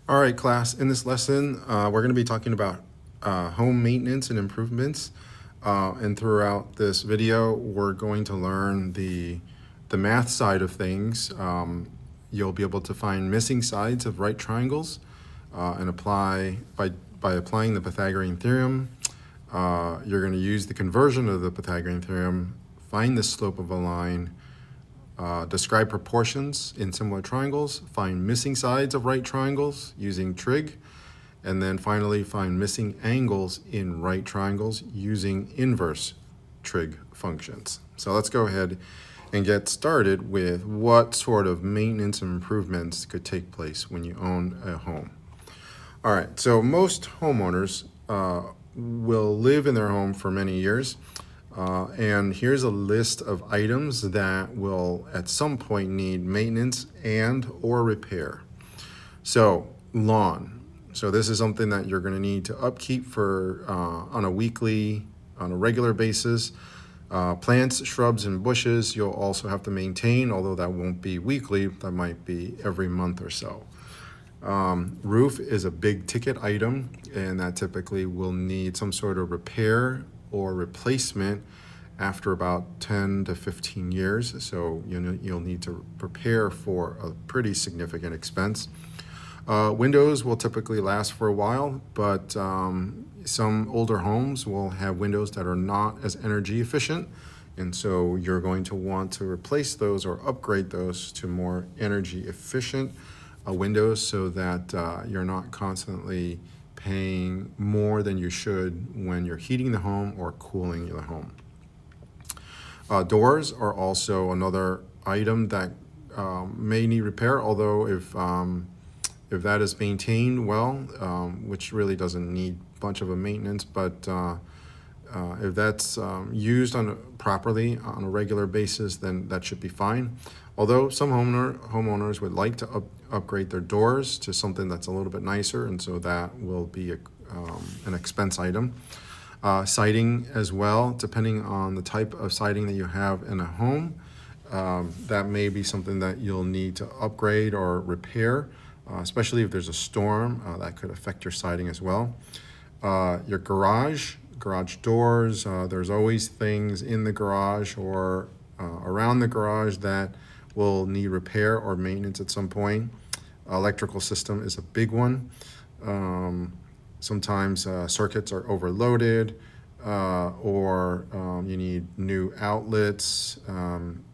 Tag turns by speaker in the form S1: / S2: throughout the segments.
S1: All right, class. In this lesson, we're going to be talking about home maintenance and improvements. And throughout this video, we're going to learn the math side of things. You'll be able to find missing sides of right triangles and apply by applying the Pythagorean theorem. You're going to use the conversion of the Pythagorean theorem, find the slope of a line, describe proportions in similar triangles, find missing sides of right triangles using trig, and then finally find missing angles in right triangles using inverse trig functions. So let's go ahead and get started with what sort of maintenance and improvements could take place when you own a home. All right, so most homeowners will live in their home for many years. And here's a list of items that will at some point need maintenance and or repair. So lawn. So this is something that you're going to need to upkeep for on a regular basis. Plants, shrubs, and bushes you'll also have to maintain, although that won't be weekly. That might be every month or so. Roof is a big ticket item, and that typically will need some sort of repair or replacement after about 10 to 15 years. So you'll need to prepare for a pretty significant expense. Windows will typically last for a while, but some older homes will have windows that are not as energy efficient. And so you're going to want to replace those or upgrade those to more energy efficient windows so that you're not constantly paying more than you should when you're heating the home or cooling the home. Doors are also another item that may need repair, although if that is maintained well, which really doesn't need much of a maintenance, but if that's used properly on a regular basis, then that should be fine. Although some homeowners would like to upgrade their doors to something that's a little bit nicer, and so that will be an expense item. Siding as well, depending on the type of siding that you have in a home, that may be something that you'll need to upgrade or repair, especially if there's a storm. That could affect your siding as well. Your garage doors, there's always things in the garage or around the garage that will need repair or maintenance at some point. Electrical system is a big one. Sometimes circuits are overloaded or you need new outlets,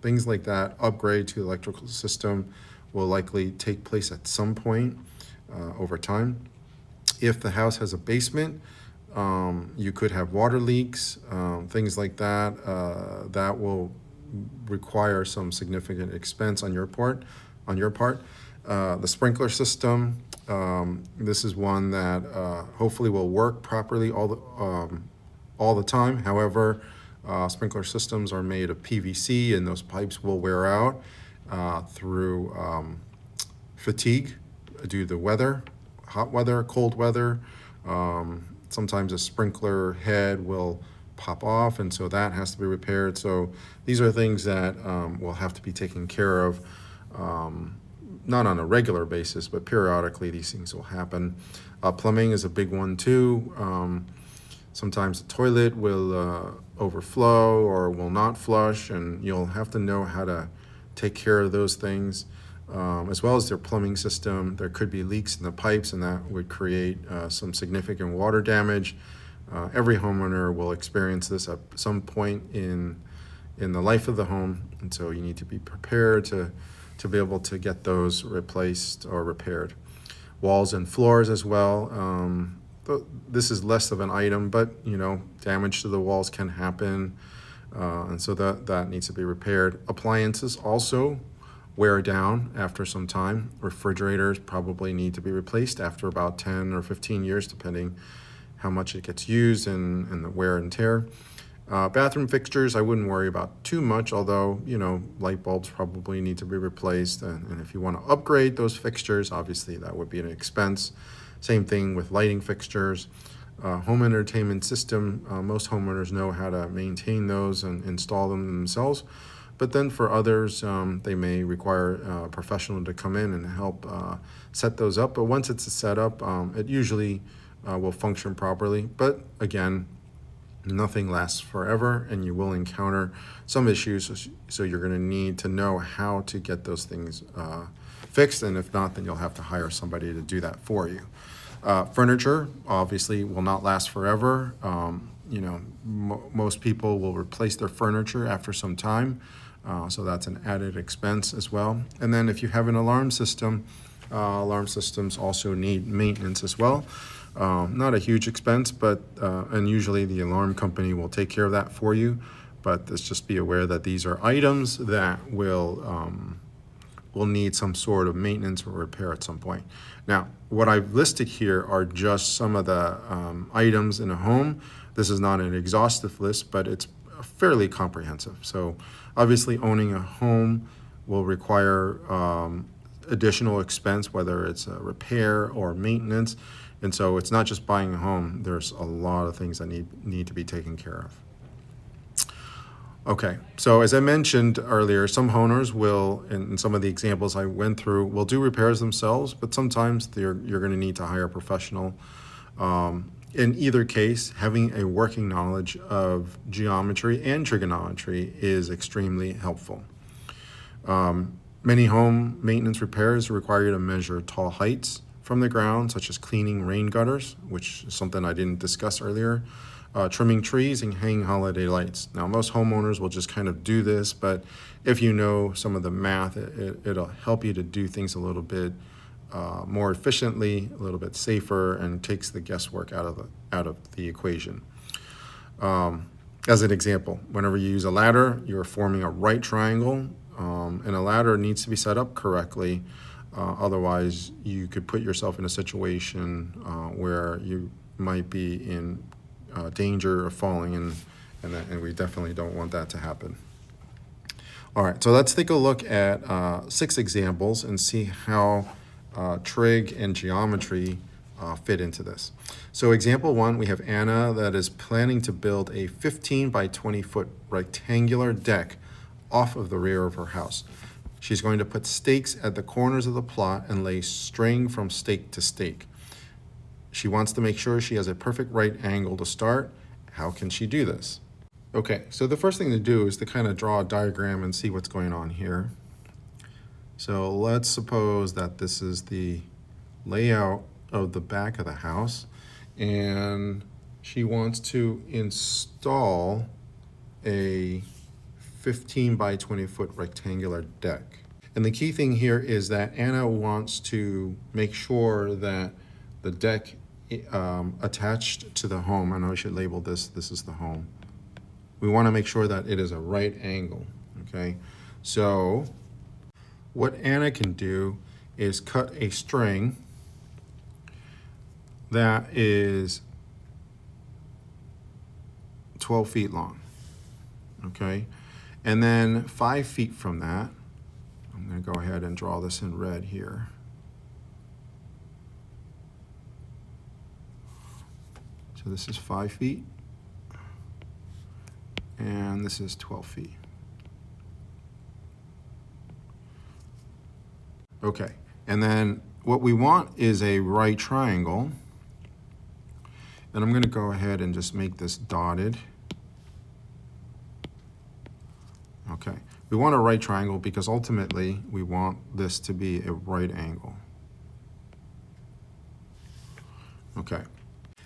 S1: things like that. Upgrade to the electrical system will likely take place at some point over time. If the house has a basement, you could have water leaks, things like that. That will require some significant expense on your part. The sprinkler system, this is one that hopefully will work properly all the time. However, sprinkler systems are made of PVC, and those pipes will wear out through fatigue due to the weather, hot weather, cold weather. Sometimes a sprinkler head will pop off, and so that has to be repaired. So these are things that will have to be taken care of, not on a regular basis, but periodically these things will happen. Plumbing is a big one too. Sometimes the toilet will overflow or will not flush, and you'll have to know how to take care of those things. As well as their plumbing system, there could be leaks in the pipes, and that would create some significant water damage. Every homeowner will experience this at some point in the life of the home, and so you need to be prepared to be able to get those replaced or repaired. Walls and floors as well. This is less of an item, but damage to the walls can happen, and so that needs to be repaired. Appliances also wear down after some time. Refrigerators probably need to be replaced after about 10 or 15 years, depending how much it gets used and the wear and tear. Bathroom fixtures, I wouldn't worry about too much, although, light bulbs probably need to be replaced. And if you want to upgrade those fixtures, obviously that would be an expense. Same thing with lighting fixtures. Home entertainment system, most homeowners know how to maintain those and install them themselves. But then for others, they may require a professional to come in and help set those up. But once it's set up, it usually will function properly. But again, nothing lasts forever, and you will encounter some issues. So you're going to need to know how to get those things fixed. And if not, then you'll have to hire somebody to do that for you. Furniture obviously will not last forever. Most people will replace their furniture after some time. So that's an added expense as well. And then if you have an alarm system, alarm systems also need maintenance as well. Not a huge expense, but and usually the alarm company will take care of that for you. But let's just be aware that these are items that will need some sort of maintenance or repair at some point. Now, what I've listed here are just some of the items in a home. This is not an exhaustive list, but it's fairly comprehensive. So obviously owning a home will require additional expense, whether it's a repair or maintenance. And so it's not just buying a home. There's a lot of things that need to be taken care of. Okay, so as I mentioned earlier, some homeowners will, in some of the examples I went through, will do repairs themselves, but sometimes you're going to need to hire a professional. In either case, having a working knowledge of geometry and trigonometry is extremely helpful. Many home maintenance repairs require you to measure tall heights from the ground, such as cleaning rain gutters, which is something I didn't discuss earlier, trimming trees, and hanging holiday lights. Now, most homeowners will just kind of do this, but if you know some of the math, it'll help you to do things a little bit more efficiently, a little bit safer, and takes the guesswork out of the equation. As an example, whenever you use a ladder, you're forming a right triangle, and a ladder needs to be set up correctly. Otherwise, you could put yourself in a situation where you might be in danger of falling, and we definitely don't want that to happen. All right, so let's take a look at 6 examples and see how trig and geometry fit into this. So example 1, we have Anna that is planning to build a 15 by 20 foot rectangular deck off of the rear of her house. She's going to put stakes at the corners of the plot and lay string from stake to stake. She wants to make sure she has a perfect right angle to start. How can she do this? Okay, so the first thing to do is to kind of draw a diagram and see what's going on here. So let's suppose that this is the layout of the back of the house, and she wants to install a 15 by 20 foot rectangular deck. And the key thing here is that Anna wants to make sure that the deck attached to the home, I know I should label this is the home. We want to make sure that it is a right angle, okay? So what Anna can do is cut a string that is 12 feet long, okay? And then 5 feet from that, I'm going to go ahead and draw this in red here. So this is 5 feet, and this is 12 feet. Okay, and then what we want is a right triangle, and I'm going to go ahead and just make this dotted. Okay, we want a right triangle because ultimately we want this to be a right angle. Okay,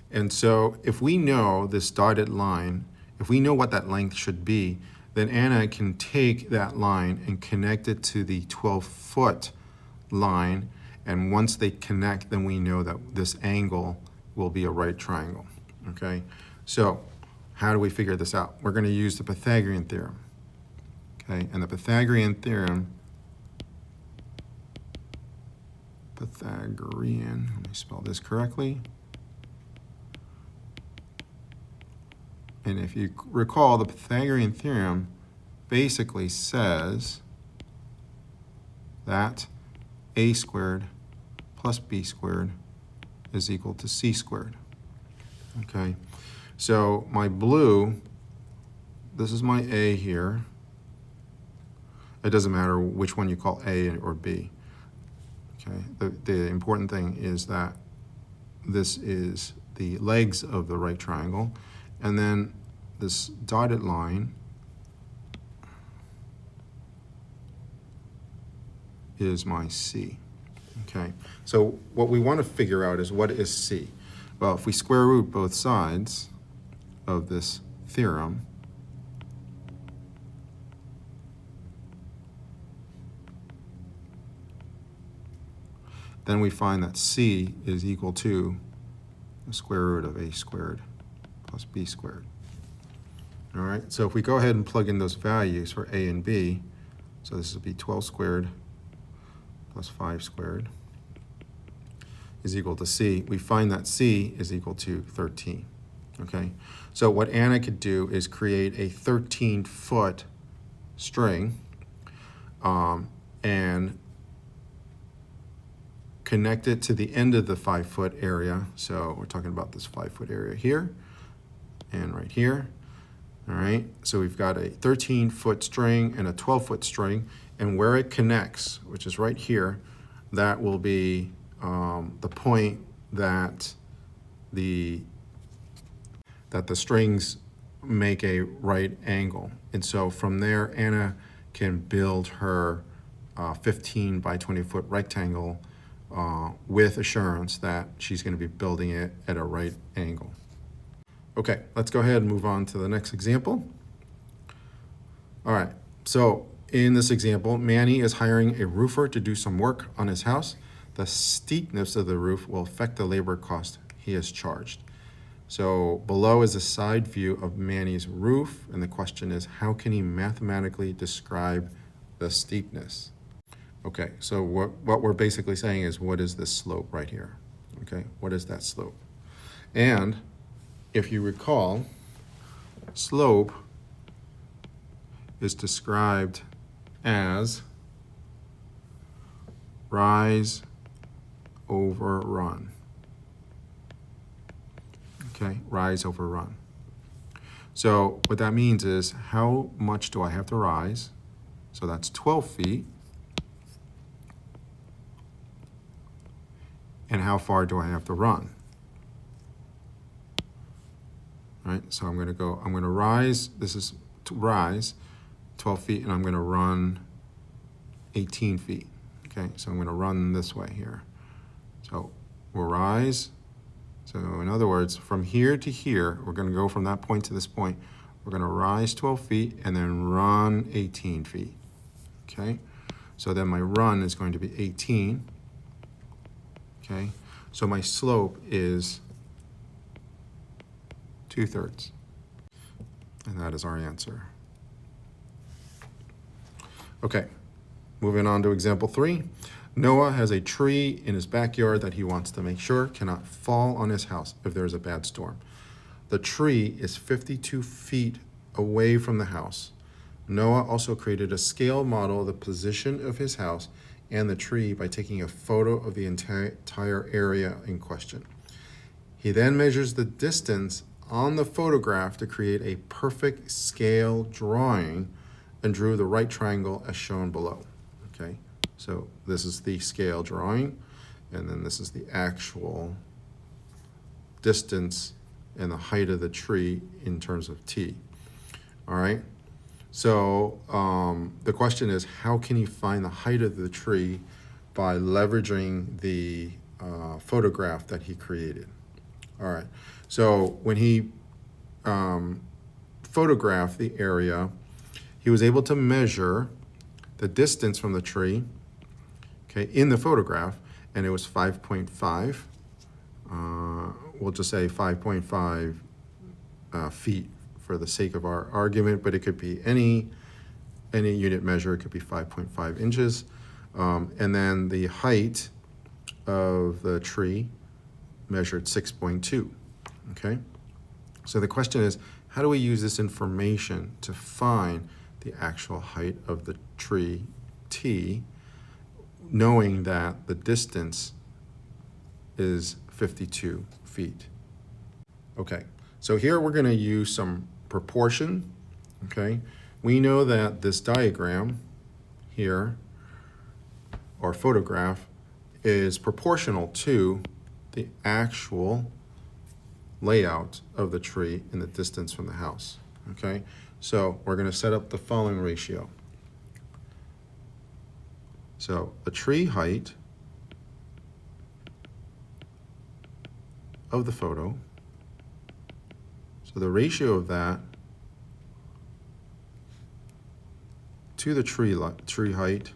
S1: and so if we know this dotted line, if we know what that length should be, then Anna can take that line and connect it to the 12-foot line, and once they connect, then we know that this angle will be a right triangle, okay? So how do we figure this out? We're going to use the Pythagorean theorem, okay? And the Pythagorean theorem, let me spell this correctly. And if you recall, the Pythagorean theorem basically says that a squared plus b squared is equal to c squared. Okay, so my blue, this is my a here, It doesn't matter which one you call A or B. Okay, the important thing is that this is the legs of the right triangle, and then this dotted line is my C. Okay, so what we want to figure out is, what is C? Well, if we square root both sides of this theorem, then we find that C is equal to the square root of A squared plus B squared. All right, so if we go ahead and plug in those values for A and B, so this would be 12 squared plus 5 squared is equal to C. We find that C is equal to 13. Okay, so what Anna could do is create a 13-foot string and connect it to the end of the 5-foot area. So we're talking about this 5-foot area here and right here. All right, so we've got a 13-foot string and a 12-foot string, and where it connects, which is right here, that will be the point that the strings make a right angle. And so from there, Anna can build her 15 by 20 foot rectangle with assurance that she's going to be building it at a right angle. Okay, let's go ahead and move on to the next example. All right, so in this example, Manny is hiring a roofer to do some work on his house. The steepness of the roof will affect the labor cost he has charged. So below is a side view of Manny's roof, and the question is, how can he mathematically describe the steepness? Okay, so what we're basically saying is, what is this slope right here? Okay, what is that slope? And if you recall, slope is described as rise over run. Okay, rise over run. So what that means is, how much do I have to rise? So that's 12 feet. And how far do I have to run? All right, so I'm going to rise, this is to rise 12 feet, and I'm going to run 18 feet. Okay, so I'm going to run this way here. So we'll rise. So in other words, from here to here, we're going to go from that point to this point. We're going to rise 12 feet and then run 18 feet. Okay, so then my run is going to be 18. Okay, so my slope is 2/3. And that is our answer. Okay, moving on to example 3. Noah has a tree in his backyard that he wants to make sure cannot fall on his house if there is a bad storm. The tree is 52 feet away from the house. Noah also created a scale model of the position of his house and the tree by taking a photo of the entire area in question. He then measures the distance on the photograph to create a perfect scale drawing and drew the right triangle as shown below. Okay, so this is the scale drawing, and then this is the actual distance and the height of the tree in terms of t. All right, so the question is, how can you find the height of the tree by leveraging the photograph that he created? All right, so when he photographed the area, he was able to measure the distance from the tree, okay, in the photograph, and it was 5.5. We'll just say 5.5 feet for the sake of our argument, but it could be any unit measure. It could be 5.5 inches. And then the height of the tree measured 6.2, okay? So the question is, how do we use this information to find the actual height of the tree T, knowing that the distance is 52 feet? Okay, so here we're going to use some proportion, okay? We know that this diagram here, or photograph, is proportional to the actual layout of the tree in the distance from the house, okay? So we're gonna set up the following ratio. So the tree height of the photo, so the ratio of that to the tree height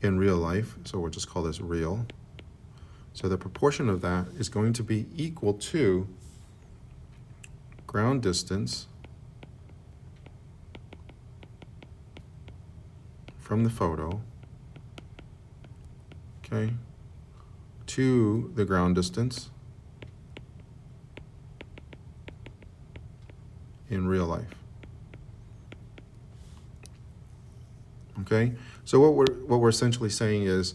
S1: in real life, so we'll just call this real. So the proportion of that is going to be equal to ground distance from the photo, okay, to the ground distance in real life. Okay, so what we're essentially saying is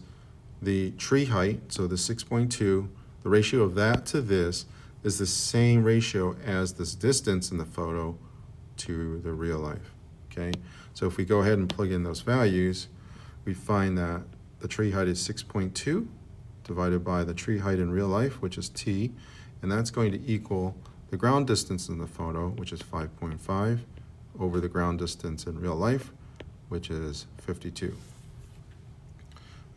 S1: the tree height, so the 6.2, the ratio of that to this is the same ratio as this distance in the photo to the real life. Okay, so if we go ahead and plug in those values, we find that the tree height is 6.2 divided by the tree height in real life, which is t, and that's going to equal the ground distance in the photo, which is 5.5, over the ground distance in real life, which is 52.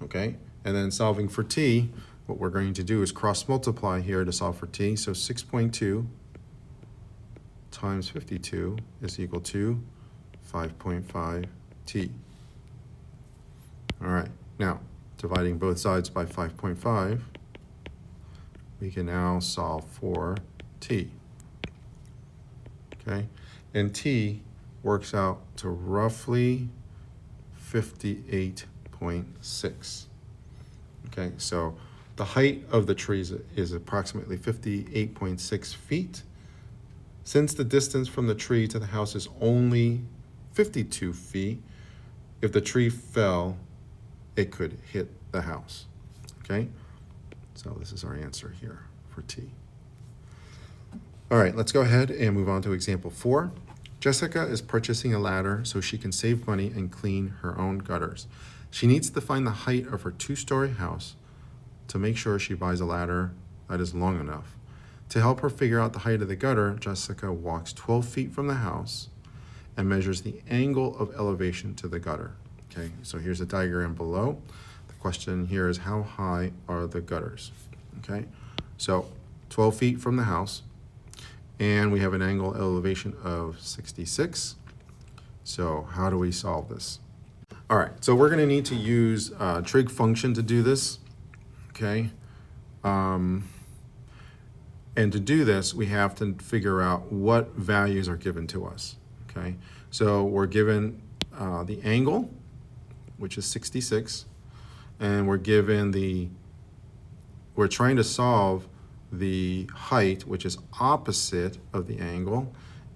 S1: Okay, and then solving for t, what we're going to do is cross multiply here to solve for t. So 6.2 times 52 is equal to 5.5 t. All right, now dividing both sides by 5.5, we can now solve for t. Okay, and t works out to roughly 58.6. Okay, so the height of the trees is approximately 58.6 feet. Since the distance from the tree to the house is only 52 feet, if the tree fell, it could hit the house. Okay, so this is our answer here for T. All right, let's go ahead and move on to example 4. Jessica is purchasing a ladder so she can save money and clean her own gutters. She needs to find the height of her 2-story house. To make sure she buys a ladder that is long enough. To help her figure out the height of the gutter, Jessica walks 12 feet from the house and measures the angle of elevation to the gutter. Okay, so here's a diagram below. The question here is, how high are the gutters? Okay, so 12 feet from the house, and we have an angle elevation of 66. So how do we solve this? All right, so we're gonna need to use a trig function to do this, okay? And to do this, we have to figure out what values are given to us, okay? So we're given the angle, which is 66, and we're trying to solve the height, which is opposite of the angle,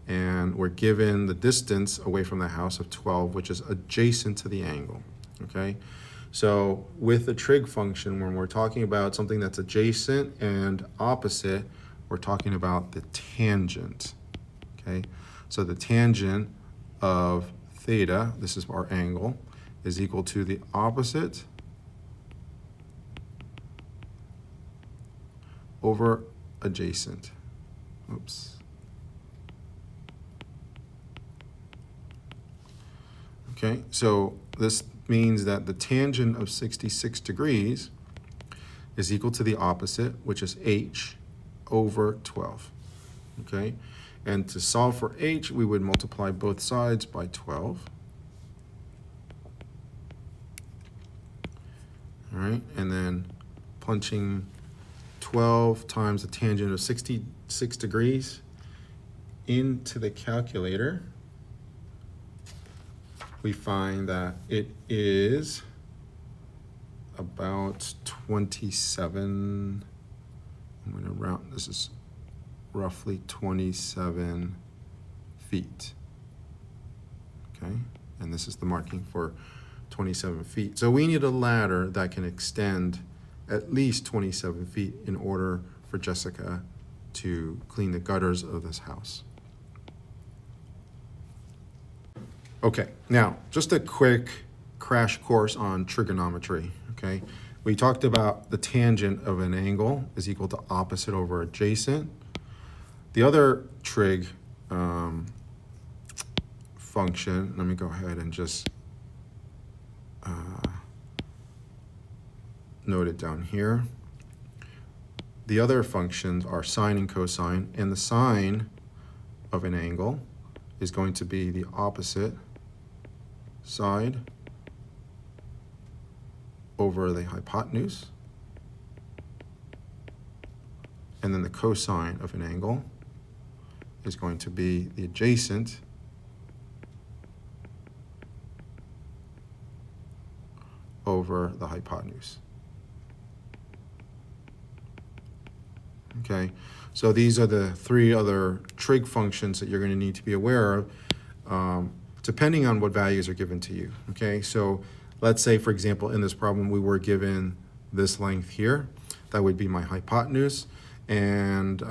S1: and we're given the distance away from the house of 12, which is adjacent to the angle, okay? So with the trig function, when we're talking about something that's adjacent and opposite, we're talking about the tangent, okay? So the tangent of theta, this is our angle, is equal to the opposite over adjacent. Oops. Okay, so this means that the tangent of 66 degrees is equal to the opposite, which is h over 12. Okay, and to solve for h, we would multiply both sides by 12. All right, and then punching 12 times the tangent of 66 degrees into the calculator, we find that it is about 27, I'm going to round, this is roughly 27 feet, okay? And this is the marking for 27 feet. So we need a ladder that can extend at least 27 feet in order for Jessica to clean the gutters of this house. Okay, now just a quick crash course on trigonometry, okay? We talked about the tangent of an angle is equal to opposite over adjacent. The other trig function, let me go ahead and just note it down here. The other functions are sine and cosine, and the sine of an angle is going to be the opposite side over the hypotenuse, and then the cosine of an angle is going to be the adjacent over the hypotenuse. Okay, so these are the three other trig functions that you're going to need to be aware of, depending on what values are given to you. Okay, so let's say, for example, in this problem, we were given this length here. That would be my hypotenuse, and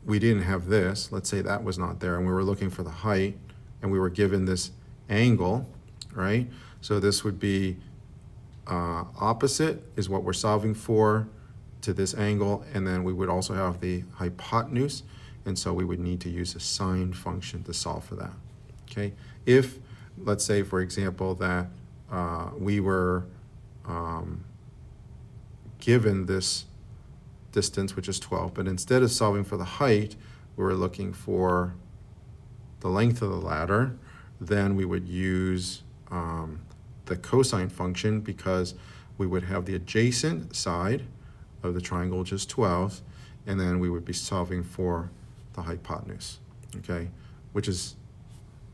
S1: we didn't have this. Let's say that was not there, and we were looking for the height, and we were given this angle, right? So this would be opposite is what we're solving for to this angle, and then we would also have the hypotenuse, and so we would need to use a sine function to solve for that. Okay, if let's say, for example, that we were given this distance, which is 12, but instead of solving for the height, we were looking for the length of the ladder, then we would use the cosine function, because we would have the adjacent side of the triangle, which is 12, and then we would be solving for the hypotenuse, okay, which is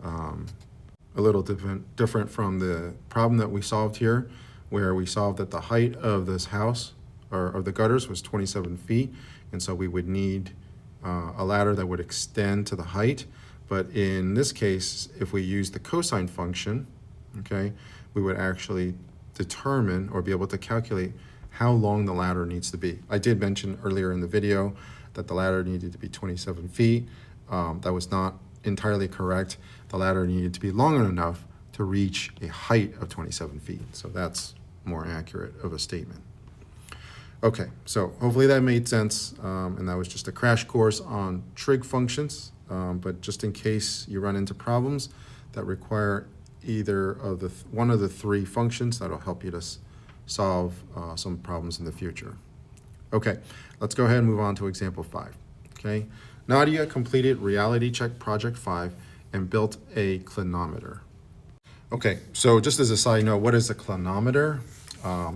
S1: a little different from the problem that we solved here, where we solved that the height of this house or of the gutters was 27 feet, and so we would need a ladder that would extend to the height. But in this case, if we use the cosine function, okay, we would actually determine or be able to calculate how long the ladder needs to be. I did mention earlier in the video that the ladder needed to be 27 feet. That was not entirely correct. The ladder needed to be long enough to reach a height of 27 feet. So that's more accurate of a statement. Okay, so hopefully that made sense, and that was just a crash course on trig functions, but just in case you run into problems that require either of the one of the three functions, that'll help you to solve some problems in the future. Okay, let's go ahead and move on to example 5. Okay, Nadia completed reality check project 5 and built a clinometer. Okay, so just as a side note, what is a clinometer?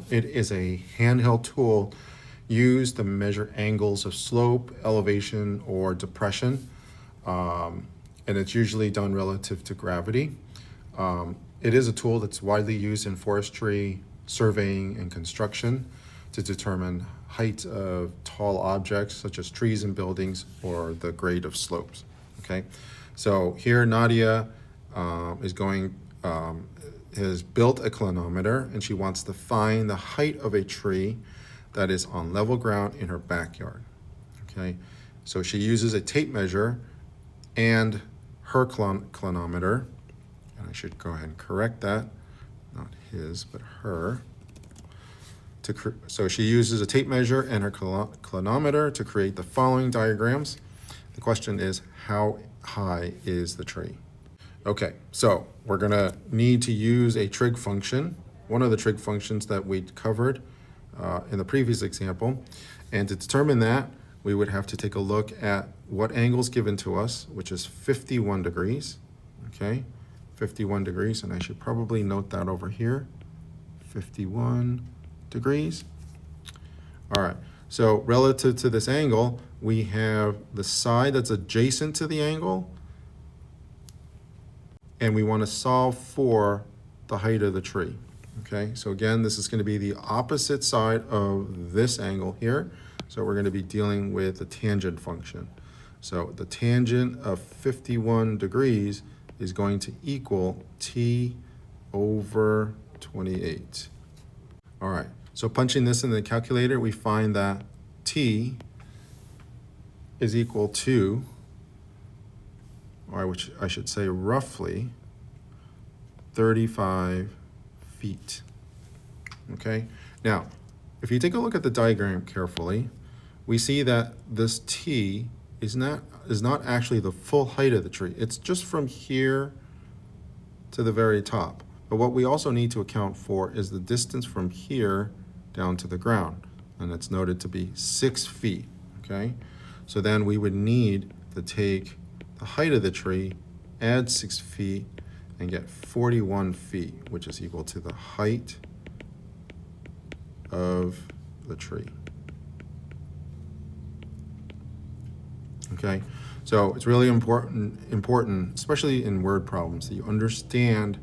S1: It is a handheld tool used to measure angles of slope, elevation, or depression, and it's usually done relative to gravity. It is a tool that's widely used in forestry, surveying, and construction to determine height of tall objects such as trees and buildings, or the grade of slopes. Okay, so here Nadia has built a clinometer, and she wants to find the height of a tree that is on level ground in her backyard. Okay, so she uses a tape measure and her clinometer, and I should go ahead and correct that, not his, but her. So she uses a tape measure and her clinometer to create the following diagrams. The question is, how high is the tree? Okay, so we're gonna need to use a trig function, one of the trig functions that we covered in the previous example. And to determine that, we would have to take a look at what angle is given to us, which is 51 degrees, okay? 51 degrees, and I should probably note that over here, 51 degrees. All right, so relative to this angle, we have the side that's adjacent to the angle, and we want to solve for the height of the tree. Okay, so again, this is going to be the opposite side of this angle here. So we're going to be dealing with the tangent function. So the tangent of 51 degrees is going to equal t over 28. All right, so punching this in the calculator, we find that t is equal to, or which I should say roughly, 35 feet. Okay, now if you take a look at the diagram carefully, we see that this T is not actually the full height of the tree. It's just from here to the very top. But what we also need to account for is the distance from here down to the ground, and it's noted to be 6 feet, okay? So then we would need to take the height of the tree, add 6 feet, and get 41 feet, which is equal to the height of the tree. Okay, so it's really important, especially in word problems, that you understand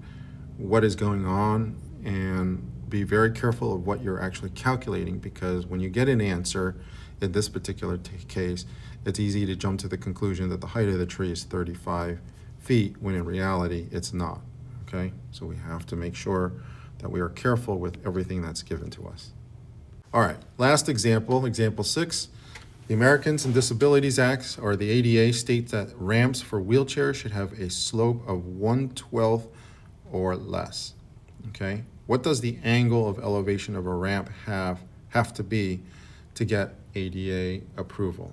S1: what is going on and be very careful of what you're actually calculating, because when you get an answer, in this particular case, it's easy to jump to the conclusion that the height of the tree is 35 feet, when in reality, it's not, okay? So we have to make sure that we are careful with everything that's given to us. All right, last example, example 6. The Americans with Disabilities Act, or the ADA, states that ramps for wheelchairs should have a slope of 1/12 or less, okay? What does the angle of elevation of a ramp have to be to get ADA approval?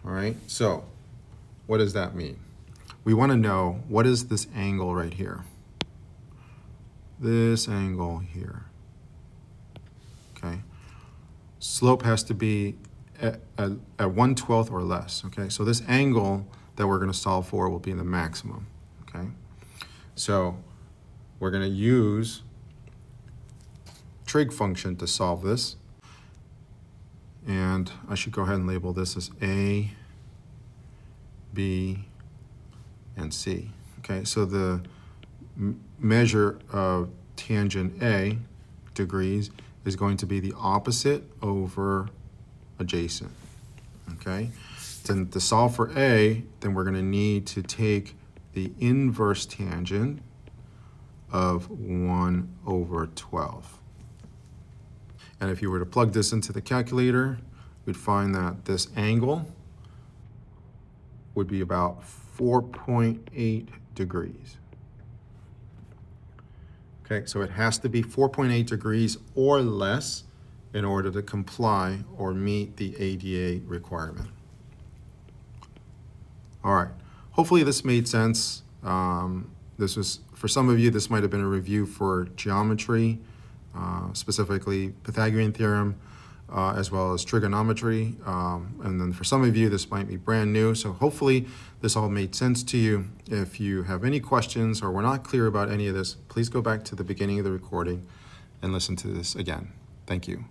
S1: All right, so what does that mean? We want to know, what is this angle right here? This angle here, okay? Slope has to be at 1/12 or less, okay? So this angle that we're going to solve for will be the maximum, okay? So we're going to use trig function to solve this. And I should go ahead and label this as A, B, and C. Okay, so the measure of tangent A, degrees, is going to be the opposite over adjacent. Okay, then to solve for A, then we're going to need to take the inverse tangent of 1/12. And if you were to plug this into the calculator, we'd find that this angle would be about 4.8 degrees. Okay, so it has to be 4.8 degrees or less in order to comply or meet the ADA requirement. All right, hopefully this made sense. This was, for some of you, this might have been a review for geometry, specifically Pythagorean Theorem, as well as trigonometry. And then for some of you, this might be brand new. So hopefully this all made sense to you. If you have any questions or were not clear about any of this, please go back to the beginning of the recording and listen to this again. Thank you.